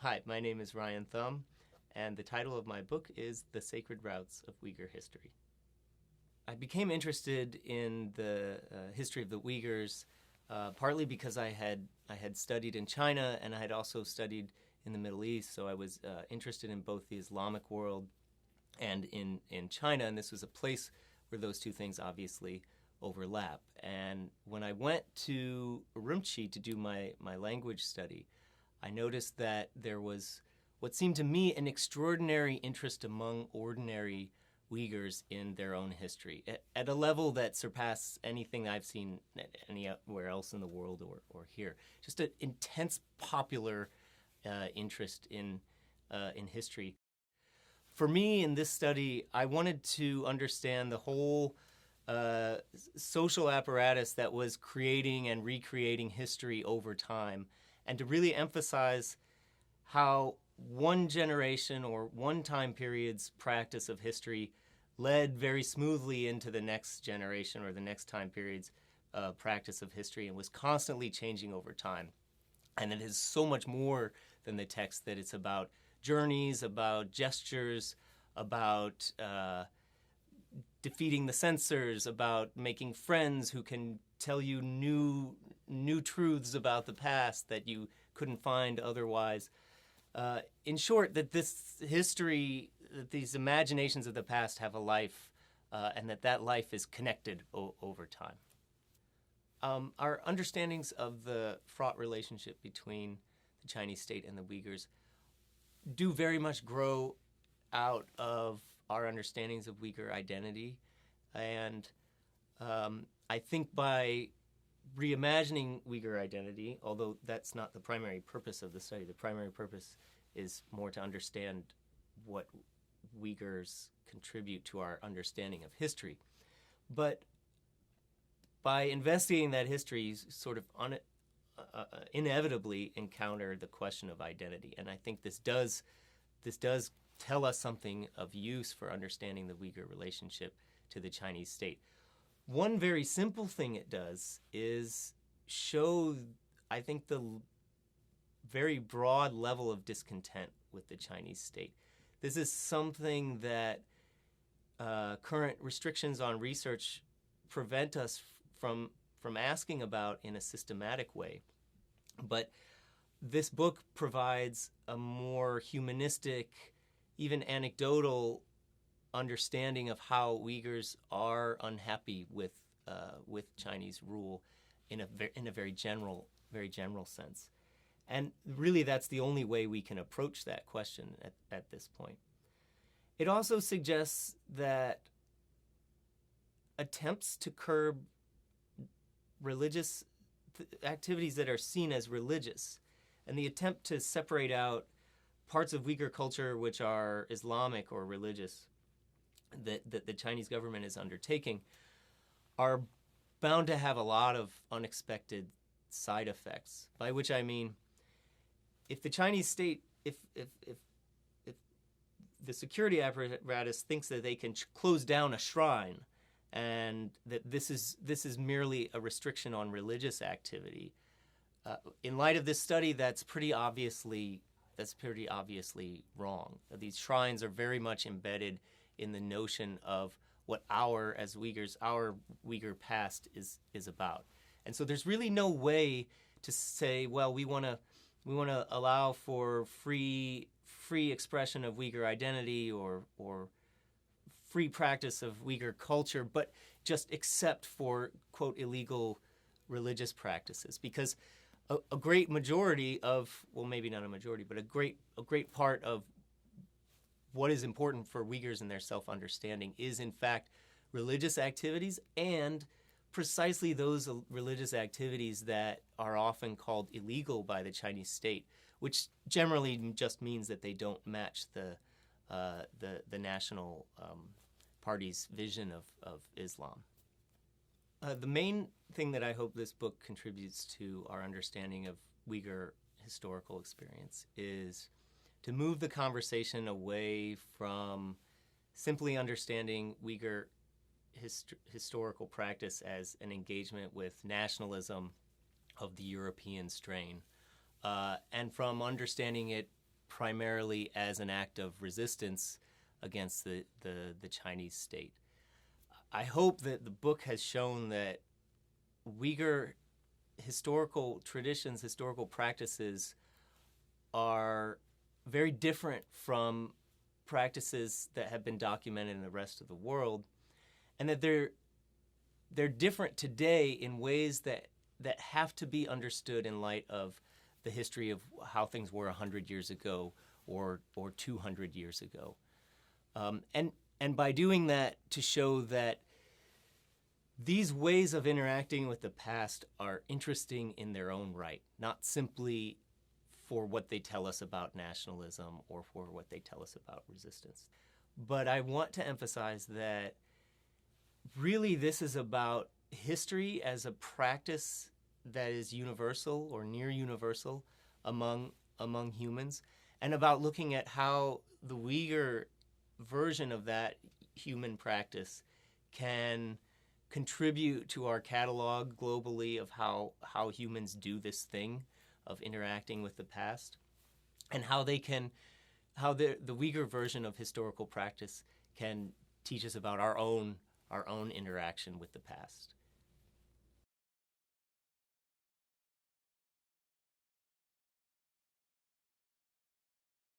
Hi, my name is Rian Thum, and the title of my book is The Sacred Routes of Uyghur History. I became interested in the history of the Uyghurs partly because I had studied in China and I had also studied in the Middle East, so I was interested in both the Islamic world and in China, and this was a place where those two things obviously overlap. And when I went to Urumqi to do my language study, I noticed that there was what seemed to me an extraordinary interest among ordinary Uyghurs in their own history at a level that surpassed anything I've seen anywhere else in the world or here. Just an intense popular interest in history. For me, in this study, I wanted to understand the whole social apparatus that was creating and recreating history over time, and to really emphasize how one generation or one time period's practice of history led very smoothly into the next generation or the next time period's practice of history and was constantly changing over time. And it is so much more than the text, that it's about journeys, about gestures, about defeating the censors, about making friends who can tell you new truths about the past that you couldn't find otherwise. In short, that this history, that these imaginations of the past have a life, and that life is connected over time. Our understandings of the fraught relationship between the Chinese state and the Uyghurs do very much grow out of our understandings of Uyghur identity. And I think by reimagining Uyghur identity, although that's not the primary purpose of the study, the primary purpose is more to understand what Uyghurs contribute to our understanding of history. But by investigating that history, you sort of inevitably encounter the question of identity. And I think this does tell us something of use for understanding the Uyghur relationship to the Chinese state. One very simple thing it does is show, I think, the very broad level of discontent with the Chinese state. This is something that current restrictions on research prevent us from asking about in a systematic way. But this book provides a more humanistic, even anecdotal understanding of how Uyghurs are unhappy with Chinese rule in a very general sense. And really, that's the only way we can approach that question at this point. It also suggests that attempts to curb religious activities that are seen as religious, and the attempt to separate out parts of Uyghur culture which are Islamic or religious that the Chinese government is undertaking, are bound to have a lot of unexpected side effects. By which I mean, if the Chinese state, if the security apparatus thinks that they can close down a shrine, and that this is merely a restriction on religious activity, in light of this study, that's pretty obviously wrong. These shrines are very much embedded in the notion of what as Uyghurs, our Uyghur past is about. And so there's really no way to say, well, we want to allow for free expression of Uyghur identity or free practice of Uyghur culture, but just except for, quote, illegal religious practices. Because a great majority of, well, maybe not a majority, but a great part of what is important for Uyghurs in their self-understanding is, in fact, religious activities, and precisely those religious activities that are often called illegal by the Chinese state, which generally just means that they don't match the national party's vision of Islam. The main thing that I hope this book contributes to our understanding of Uyghur historical experience is to move the conversation away from simply understanding Uyghur historical practice as an engagement with nationalism of the European strain, and from understanding it primarily as an act of resistance against the Chinese state. I hope that the book has shown that Uyghur historical traditions, historical practices are very different from practices that have been documented in the rest of the world, and that they're different today in ways that have to be understood in light of the history of how things were 100 years ago or 200 years ago. And by doing that, to show that these ways of interacting with the past are interesting in their own right, not simply for what they tell us about nationalism or for what they tell us about resistance. But I want to emphasize that really this is about history as a practice that is universal or near universal among humans, and about looking at how the Uyghur version of that human practice can contribute to our catalog globally of how humans do this thing of interacting with the past, and how the Uyghur version of historical practice can teach us about our own interaction with the past.